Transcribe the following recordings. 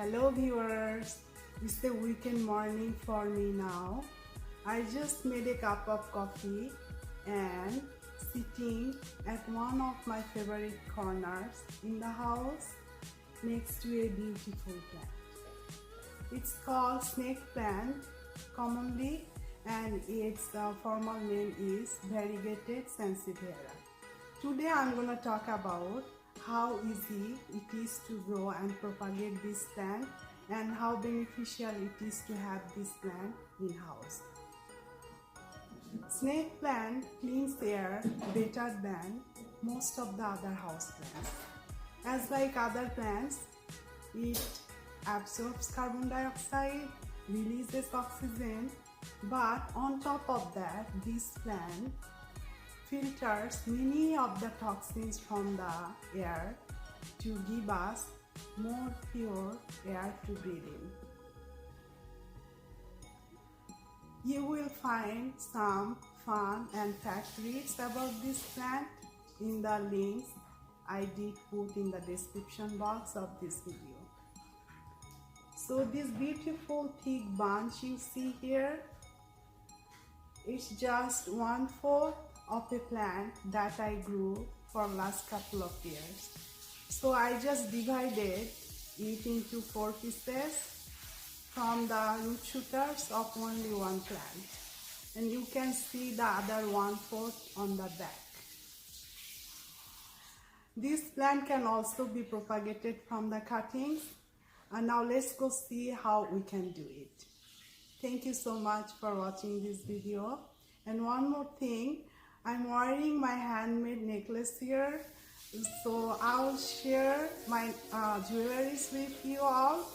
Hello viewers, it's the weekend morning for me now. I just made a cup of coffee and sitting at one of my favorite corners in the house next to a beautiful plant. It's called snake plant commonly, and its formal name is variegated Sansevieria. Today I'm going to talk about how easy it is to grow and propagate this plant and how beneficial it is to have this plant in house. Snake plant cleans air better than most of the other house plants. As like other plants, it absorbs carbon dioxide, releases oxygen, but on top of that, this plant filters many of the toxins from the air to give us more pure air to breathe in. You will find some fun and fact reads about this plant in the links I did put in the description box of this video. So this beautiful thick bunch you see here, it's just 1/4 of a plant that I grew for last couple of years. So I just divided it into 4 pieces from the root shooters of only one plant, and you can see the other 1/4 on the back. This plant can also be propagated from the cuttings, and now let's go see how we can do it. Thank you so much for watching this video. And one more thing, I'm wearing my handmade necklace here, so I'll share my jewelries with you all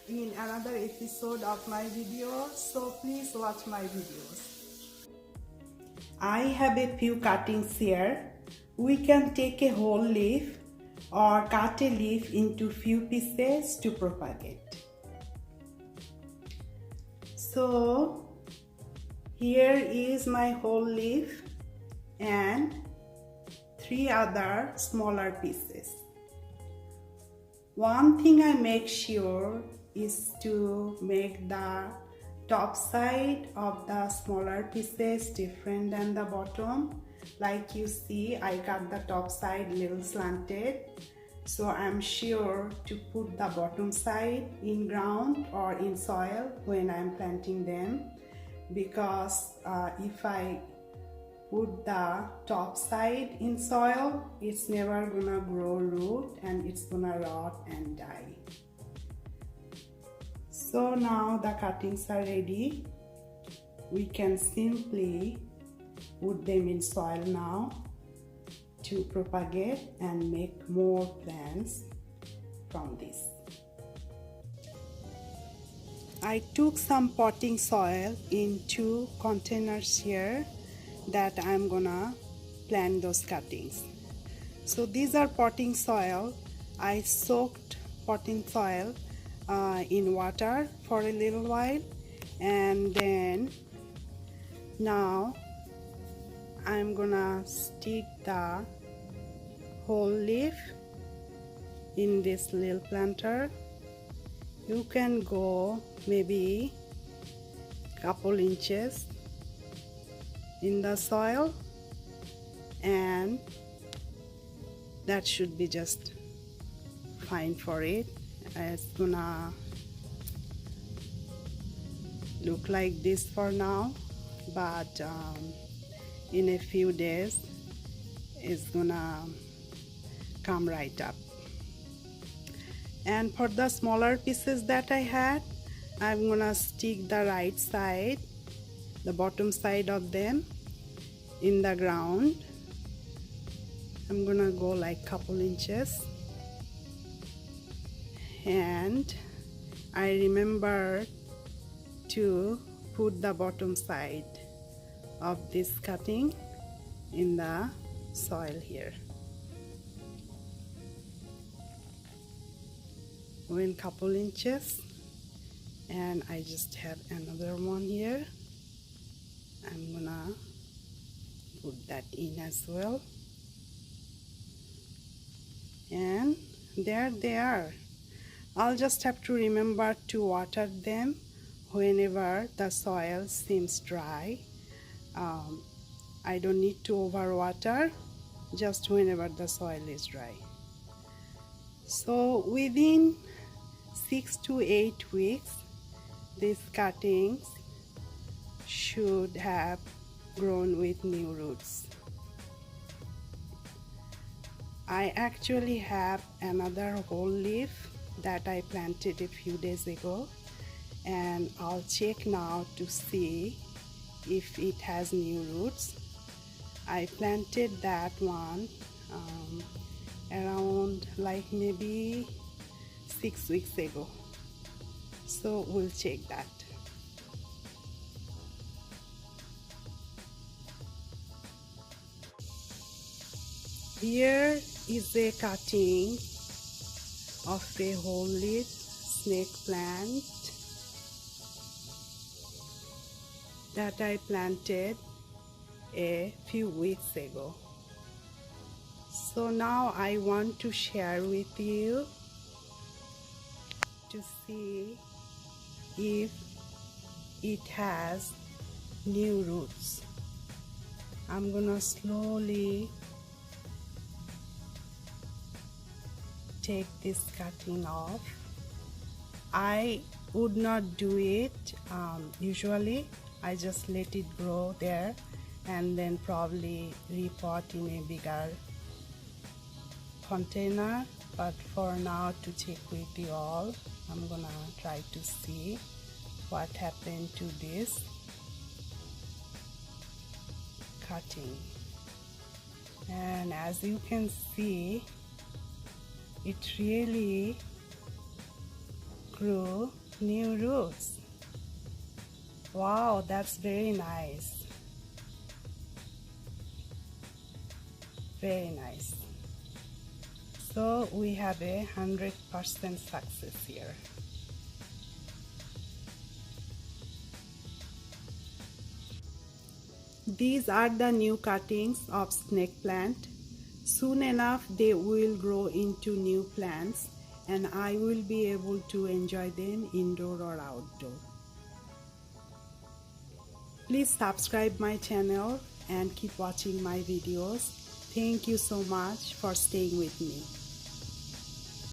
in another episode of my video, so please watch my videos. I have a few cuttings here. We can take a whole leaf or cut a leaf into few pieces to propagate. So here is my whole leaf and 3 other smaller pieces. One thing I make sure is to make the top side of the smaller pieces different than the bottom. Like you see, I got the top side little slanted, so I'm sure to put the bottom side in ground or in soil when I'm planting them, because if I put the top side in soil, it's never gonna grow root and it's gonna rot and die. So now the cuttings are ready. We can simply put them in soil now to propagate and make more plants from this. I took some potting soil in 2 containers here that I'm gonna plant those cuttings. So these are potting soil. I soaked potting soil in water for a little while, and then now I'm gonna stick the whole leaf in this little planter. You can go maybe couple inches in the soil, and that should be just fine for it. It's gonna look like this for now, but in a few days it's gonna come right up. And for the smaller pieces that I had, I'm gonna stick the right side, the bottom side of them in the ground. I'm gonna go like couple inches, and I remember to put the bottom side of this cutting in the soil here. Went couple inches, and I just have another one here. I'm gonna put that in as well, and there they are. I'll just have to remember to water them whenever the soil seems dry. I don't need to overwater, just whenever the soil is dry. So within 6 to 8 weeks, these cuttings should have grown with new roots. I actually have another whole leaf that I planted a few days ago, and I'll check now to see if it has new roots. I planted that one around like maybe 6 weeks ago, so we'll check that. Here is a cutting of a whole leaf snake plant that I planted a few weeks ago. So now I want to share with you to see if it has new roots. I'm gonna slowly take this cutting off. I would not do it usually. I just let it grow there and then probably repot in a bigger container, but for now, to check with you all, I'm gonna try to see what happened to this cutting. And as you can see, it really grew new roots. Wow, that's very nice. Very nice. So we have 100% success here. These are the new cuttings of snake plant. Soon enough they will grow into new plants and I will be able to enjoy them indoor or outdoor. Please subscribe my channel and keep watching my videos. Thank you so much for staying with me.